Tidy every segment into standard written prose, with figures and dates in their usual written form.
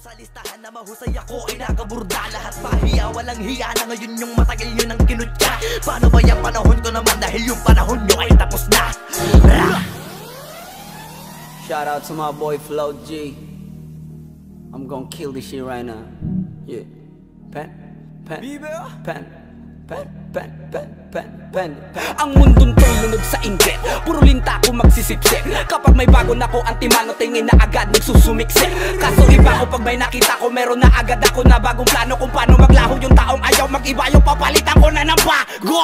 sa listahan na mahusay ako ay nakaburda. Lahat pahiya, walang hiya na ngayon yung matagal nyo nang kinutya. Paano ba yung panahon ko naman dahil yung panahon nyo ay tapos na. Shout out to my boy Flo G. I'm gonna kill this shit right now. Yeah. Pen. Ang mundong to'y lunod sa inggit, puro linta ko magsisipsip. Kapag may bago na ko antimano, tingin na agad nagsusumiksik. Kaso iba ko pag may nakita ko, meron na agad ako na bagong plano kung paano maglaho yung taong ayaw mag-iba. Yung papalitan ko na ng bago.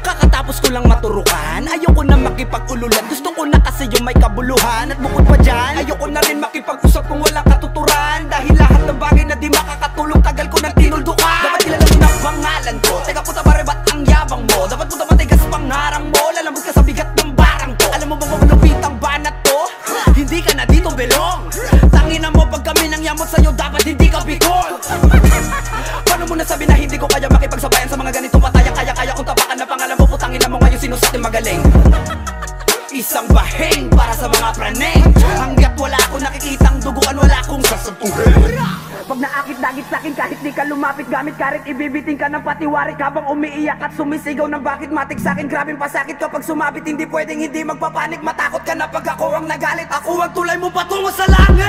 Kakatapos ko lang maturukan, ayoko na makipag-ululan. Gusto ko na kasi yung may kabuluhan. At bukod pa dyan, ayoko na rin makipag-usap kung walang katuturan. Dahil lahat ng bagay na di makakatulong, tagal ko nang tinuldukan. Dapat kilala mo na pangalan ko. Teka puta pare, ba't ang yabang mo? Dapat puta matigas pangarang mo. Lalambot ka sa bigat ng barang ko. Alam mo bang malupit ang banat to? Hindi ka na dito belong. Tangina mo pag kami nang yamot sa'yo, dapat hindi ka bigol. Paano mo nasabi na hindi ko kaya makipagsabayan sa mga ganitong pataya? Kaya kung tapakan na pangalan mo, putangin na mo ngayon sino sa ating magaling. Isang bahing para sa mga praneng. Hanggat wala akong nakikitang duguan, wala akong sasampuhin. Pag naakit-dagit sa'kin kahit di ka lumapit, gamit karit ibibiting ka ng patiwarik. Habang umiiyak at sumisigaw ng bakit matik sa'kin. Grabing pasakit kapag sumabit, hindi pwedeng hindi magpapanik. Matakot ka na pag ako ang nagalit, ako ang tulay mo patungo sa langit.